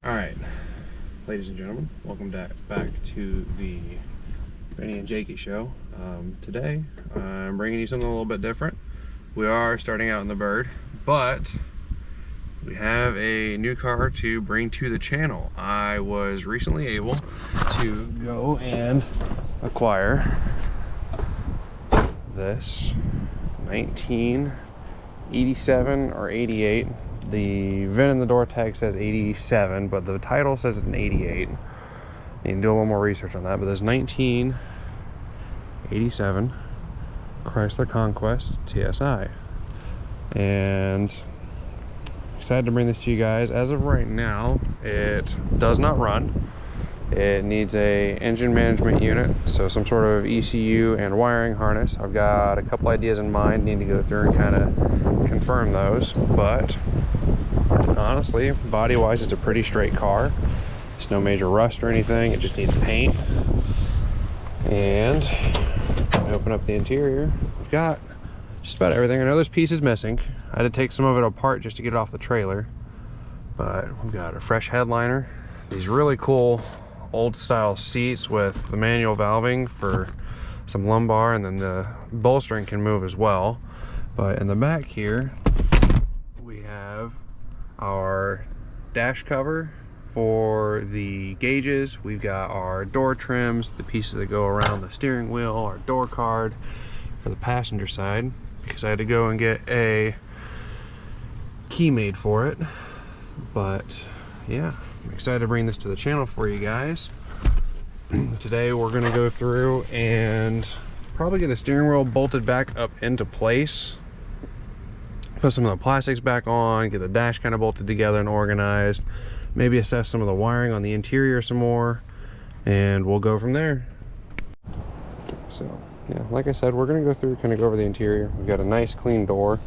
All right, ladies and gentlemen, welcome back to the Benny and Jakey show. Today, I'm bringing you something a little bit different. We are starting out in the Bird, but we have a new car to bring to the channel. I was recently able to go and acquire this 1987 or 88. The VIN in the door tag says 87, but the title says it's an 88. You can do a little more research on that, but there's 1987 Chrysler Conquest TSI. And excited to bring this to you guys. As of right now, it does not run. It needs a engine management unit, so some sort of ECU and wiring harness. I've got a couple ideas in mind, need to go through and kind of confirm those, but honestly, body-wise, it's a pretty straight car. There's no major rust or anything, it just needs paint. And when I open up the interior, we've got just about everything. I know there's pieces missing. I had to take some of it apart just to get it off the trailer, but we've got a fresh headliner, these really cool old style seats with the manual valving for some lumbar, and then the bolstering can move as well. But in the back here we have our dash cover for the gauges. We've got our door trims, the pieces that go around the steering wheel, our door card for the passenger side, because I had to go and get a key made for it. But yeah, I'm excited to bring this to the channel for you guys. Today we're going to go through and probably get the steering wheel bolted back up into place, put some of the plastics back on, get the dash kind of bolted together and organized, maybe assess some of the wiring on the interior some more, and we'll go from there. So yeah, like I said, we're going to go through, kind of go over the interior. We've got a nice clean door,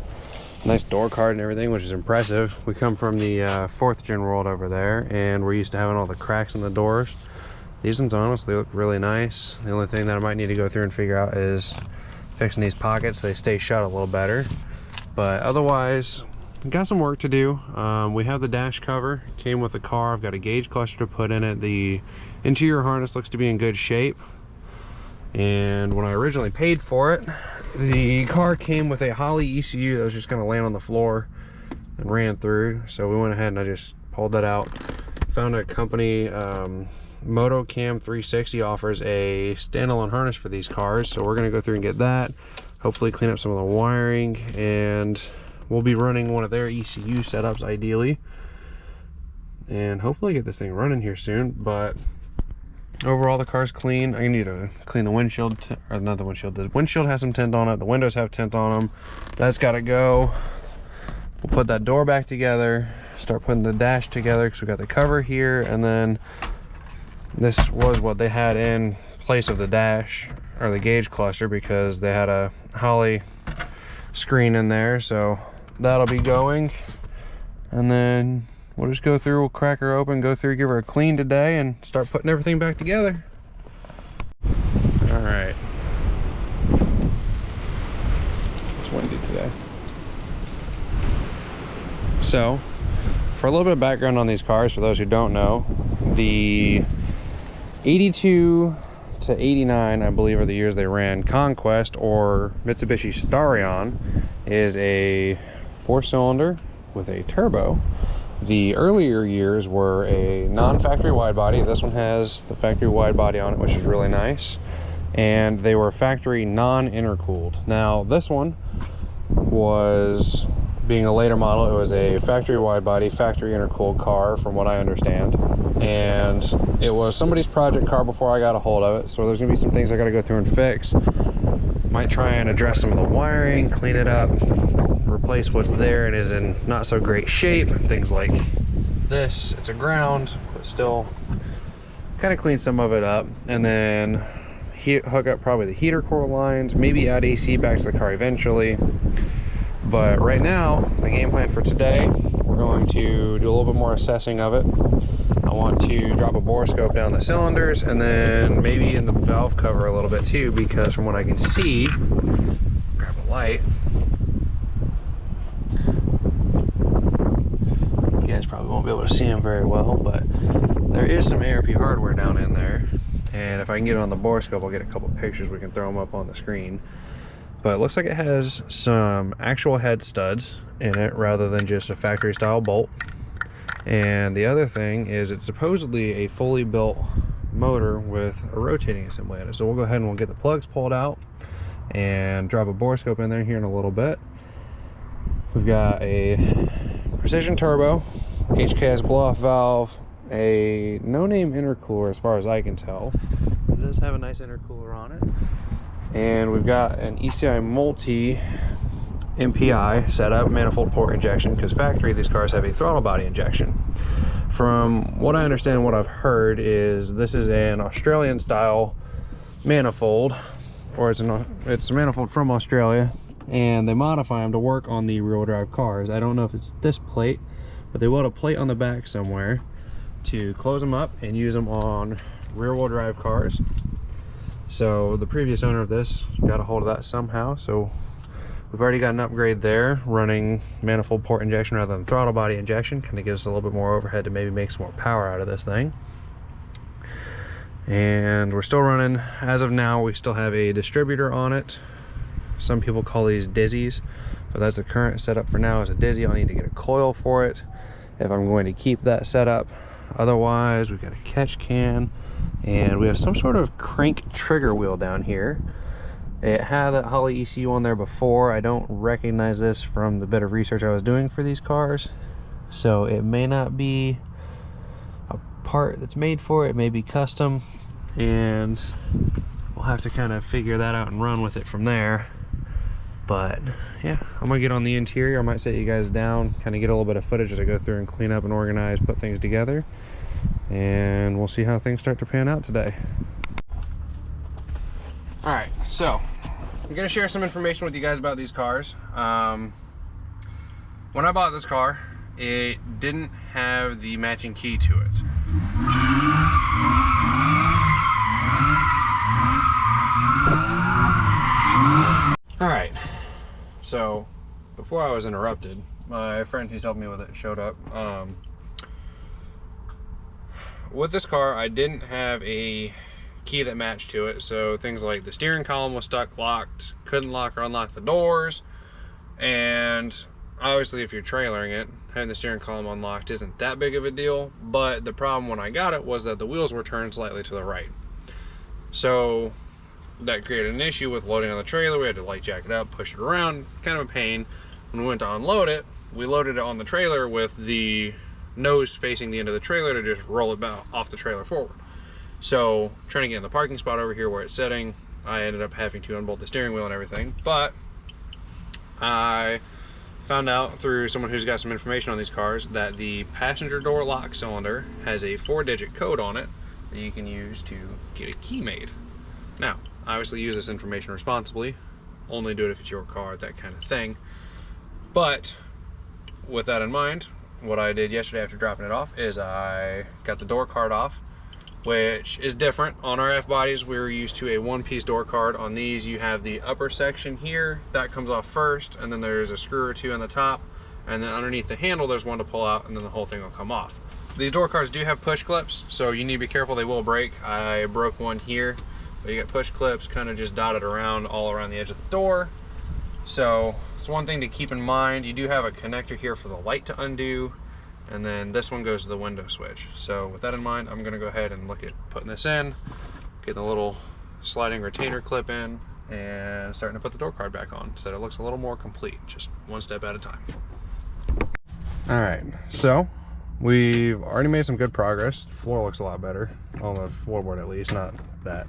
nice door card and everything, which is impressive. We come from the 4th gen world over there, and we're used to having all the cracks in the doors. These ones honestly look really nice. The only thing that I might need to go through and figure out is fixing these pockets so they stay shut a little better. But otherwise, got some work to do. We have the dash cover, came with the car. I've got a gauge cluster to put in it. The interior harness looks to be in good shape. And when I originally paid for it, the car came with a Holley ECU that was just gonna land on the floor and ran through. So we went ahead and I just pulled that out. Found a company, Motocam 360 offers a standalone harness for these cars. So we're gonna go through and get that. Hopefully clean up some of the wiring, and we'll be running one of their ECU setups ideally. And hopefully get this thing running here soon. But overall, the car's clean. I need to clean the windshield, or not the windshield. The windshield has some tint on it. The windows have tint on them. That's got to go. We'll put that door back together. Start putting the dash together because we got the cover here, and then this was what they had in place of the dash or the gauge cluster, because they had a Holley screen in there. So that'll be going, and then we'll just go through, we'll crack her open, go through, give her a clean today, and start putting everything back together. All right. It's windy today. So, for a little bit of background on these cars, for those who don't know, the 82 to 89, I believe, are the years they ran. Conquest, or Mitsubishi Starion, is a 4-cylinder with a turbo. The earlier years were a non-factory wide body. This one has the factory wide body on it, which is really nice. And they were factory non-intercooled. Now this one was, being a later model, it was a factory wide body, factory intercooled car from what I understand. And it was somebody's project car before I got a hold of it. So there's gonna be some things I gotta go through and fix. Might try and address some of the wiring, clean it up, replace what's there and is in not so great shape. Things like this, it's a ground, but still kind of clean some of it up, and then hook up probably the heater core lines, maybe add AC back to the car eventually. But right now, the game plan for today, we're going to do a little bit more assessing of it. I want to drop a borescope down the cylinders, and then maybe in the valve cover a little bit too, because from what I can see, grab a light, you guys probably won't won't be able to see them very well, but there is some ARP hardware down in there. And if I can get it on the borescope, I'll get a couple pictures. We can throw them up on the screen. But it looks like it has some actual head studs in it rather than just a factory style bolt. And the other thing is it's supposedly a fully built motor with a rotating assembly in it. So we'll go ahead and we'll get the plugs pulled out and drop a borescope in there here in a little bit. We've got a precision turbo, HKS blow-off valve, a no-name intercooler as far as I can tell. It does have a nice intercooler on it. And we've got an ECI multi MPI setup, manifold port injection, because factory these cars have a throttle body injection. From what I understand, what I've heard is this is an Australian style manifold, or it's a manifold from Australia, and they modify them to work on the rear-wheel drive cars. I don't know if it's this plate, but they weld a plate on the back somewhere to close them up and use them on rear-wheel drive cars. So the previous owner of this got a hold of that somehow, so we've already got an upgrade there, running manifold port injection rather than throttle body injection. Kind of gives us a little bit more overhead to maybe make some more power out of this thing. And we're still running, as of now, we still have a distributor on it. Some people call these dizzies, but that's the current setup for now, is a dizzy. I'll need to get a coil for it if I'm going to keep that setup. Otherwise, we've got a catch can, and we have some sort of crank trigger wheel down here. It had that Holley ECU on there before. I don't recognize this from the bit of research I was doing for these cars, so it may not be a part that's made for it. It may be custom, and we'll have to kind of figure that out and run with it from there. But yeah, I'm gonna get on the interior. I might set you guys down, kind of get a little bit of footage as I go through and clean up and organize, put things together, and we'll see how things start to pan out today. All right, so I'm gonna share some information with you guys about these cars. When I bought this car, it didn't have the matching key to it. All right, so before I was interrupted, my friend who's helping me with it showed up. With this car, I didn't have a key that matched to it, so things like the steering column was stuck locked, couldn't lock or unlock the doors, and obviously if you're trailering it, having the steering column unlocked isn't that big of a deal. But the problem when I got it was that the wheels were turned slightly to the right, so that created an issue with loading on the trailer. We had to like jack it up, push it around, kind of a pain. When we went to unload it, we loaded it on the trailer with the nose facing the end of the trailer to just roll it back off the trailer forward. So trying to get in the parking spot over here where it's sitting, I ended up having to unbolt the steering wheel and everything. But I found out through someone who's got some information on these cars that the passenger door lock cylinder has a 4-digit code on it that you can use to get a key made. Now, obviously use this information responsibly, only do it if it's your car, that kind of thing. But with that in mind, what I did yesterday after dropping it off is I got the door card off, which is different. On our F-bodies, we're used to a one-piece door card. On these, you have the upper section here, that comes off first, and then there's a screw or two on the top, and then underneath the handle, there's one to pull out, and then the whole thing will come off. These door cards do have push clips, so you need to be careful, they will break. I broke one here, but you got push clips kind of just dotted around all around the edge of the door. So it's one thing to keep in mind. You do have a connector here for the light to undo, and then this one goes to the window switch. So with that in mind, I'm gonna go ahead and look at putting this in, getting the little sliding retainer clip in, and starting to put the door card back on so that it looks a little more complete, just one step at a time. All right, so we've already made some good progress. The floor looks a lot better, on the floorboard at least, not that.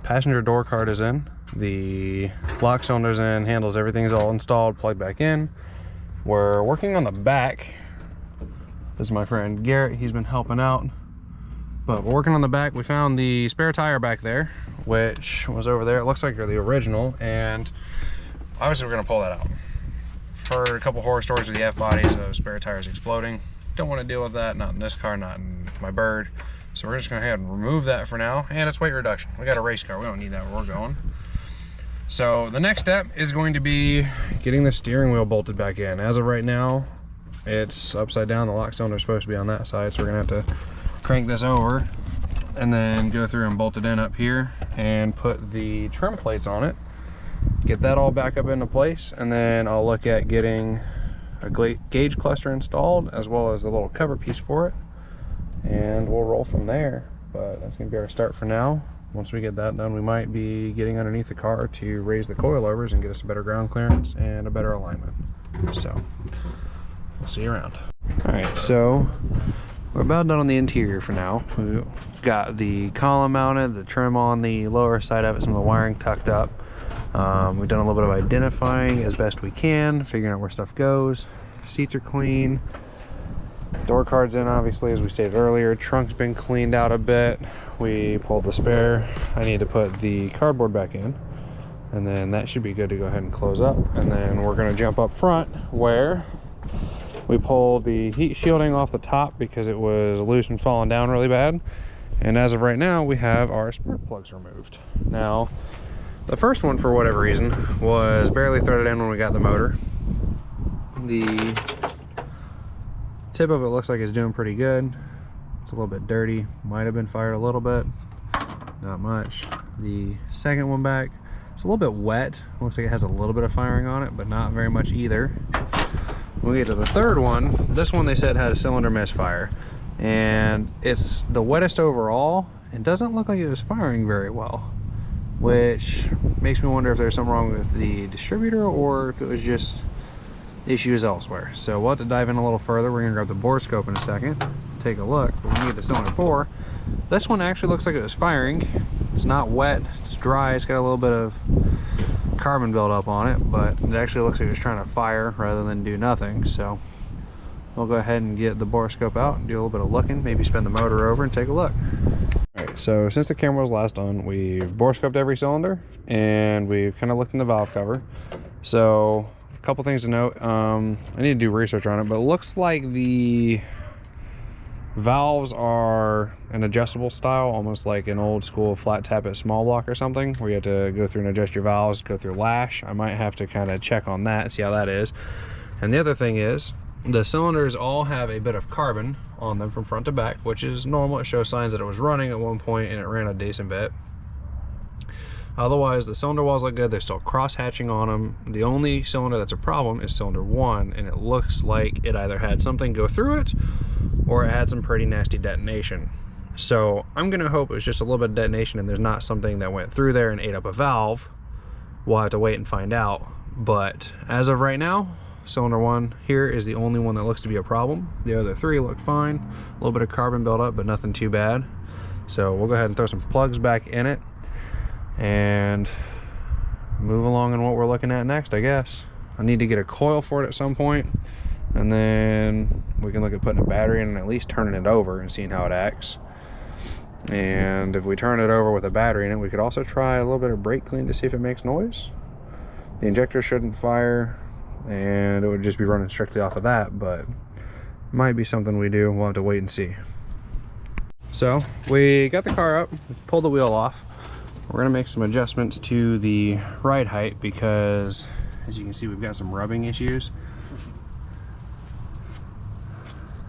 Passenger door card is in, the lock cylinder's in, handles, everything's all installed, plugged back in. We're working on the back. This is my friend Garrett, he's been helping out. But we're working on the back. We found the spare tire back there, which was over there. It looks like they're the original, and obviously we're gonna pull that out. Heard a couple horror stories with the F-bodies of spare tires exploding. Don't want to deal with that, not in this car, not in my Bird. So we're just gonna go ahead and remove that for now, and it's weight reduction. We got a race car, we don't need that where we're going. So the next step is going to be getting the steering wheel bolted back in. As of right now, it's upside down. The lock cylinder is supposed to be on that side, so we're gonna have to crank this over and then go through and bolt it in up here and put the trim plates on it, get that all back up into place, and then I'll look at getting a gauge cluster installed as well as a little cover piece for it, and we'll roll from there. But that's gonna be our start for now. Once we get that done, we might be getting underneath the car to raise the coilovers and get us a better ground clearance and a better alignment. So we'll see you around. All right, so we're about done on the interior for now. We've got the column mounted, the trim on the lower side of it, some of the wiring tucked up. We've done a little bit of identifying as best we can, figuring out where stuff goes. Seats are clean. Door card's in, obviously, as we stated earlier. Trunk's been cleaned out a bit. We pulled the spare. I need to put the cardboard back in, and then that should be good to go ahead and close up. And then we're gonna jump up front where we pulled the heat shielding off the top because it was loose and falling down really bad. And as of right now, we have our spark plugs removed. Now, the first one, for whatever reason, was barely threaded in when we got the motor. The tip of it looks like it's doing pretty good. It's a little bit dirty, might have been fired a little bit, not much. The second one back, it's a little bit wet. Looks like it has a little bit of firing on it, but not very much either. When we get to the third one, this one they said had a cylinder misfire, and it's the wettest overall. It doesn't look like it was firing very well, which makes me wonder if there's something wrong with the distributor or if it was just issues elsewhere. So we'll have to dive in a little further. We're gonna grab the bore scope in a second, take a look. But when we get to cylinder 4, this one actually looks like it was firing. It's not wet, it's dry, it's got a little bit of carbon buildup on it, but it actually looks like it was trying to fire rather than do nothing. So we'll go ahead and get the bore scope out and do a little bit of looking, maybe spin the motor over and take a look. All right, so since the camera was last on, we've bore scoped every cylinder and we've kind of looked in the valve cover. So a couple things to note. I need to do research on it, but it looks like the valves are an adjustable style, almost like an old school flat tap at small block or something, where you have to go through and adjust your valves, go through lash. I might have to kind of check on that, see how that is. And the other thing is, the cylinders all have a bit of carbon on them from front to back, which is normal. It shows signs that it was running at one point and it ran a decent bit. Otherwise, the cylinder walls look good. They're still cross hatching on them. The only cylinder that's a problem is cylinder 1, and it looks like it either had something go through it or it had some pretty nasty detonation. So I'm gonna hope it was just a little bit of detonation and there's not something that went through there and ate up a valve. We'll have to wait and find out. But as of right now, cylinder 1 here is the only one that looks to be a problem. The other 3 look fine. A little bit of carbon buildup, but nothing too bad. So we'll go ahead and throw some plugs back in it and move along on what we're looking at next, I guess. I need to get a coil for it at some point, and then we can look at putting a battery in and at least turning it over and seeing how it acts. And if we turn it over with a battery in it, we could also try a little bit of brake clean to see if it makes noise. The injector shouldn't fire, and it would just be running strictly off of that, but might be something we do. We'll have to wait and see. So we got the car up, pulled the wheel off. We're gonna make some adjustments to the ride height because, as you can see, we've got some rubbing issues.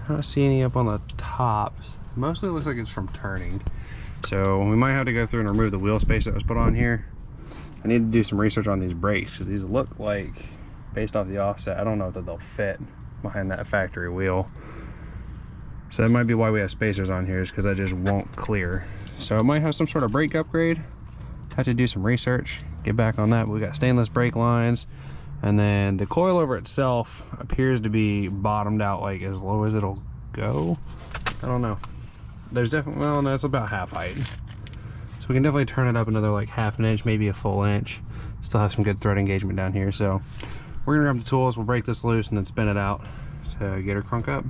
I don't see any up on the top. Mostly it looks like it's from turning. So we might have to go through and remove the wheel space that was put on here. I need to do some research on these brakes because these look like, based off the offset, I don't know if they'll fit behind that factory wheel. So that might be why we have spacers on here, is because that just won't clear. So it might have some sort of brake upgrade. Have to do some research, get back on that. We got stainless brake lines, and then the coilover itself appears to be bottomed out, like as low as it'll go. I don't know. There's definitely, well, no, it's about half height. So we can definitely turn it up another like half an inch, maybe a full inch. Still have some good thread engagement down here. So we're gonna grab the tools, we'll break this loose and then spin it out to get her crunk up.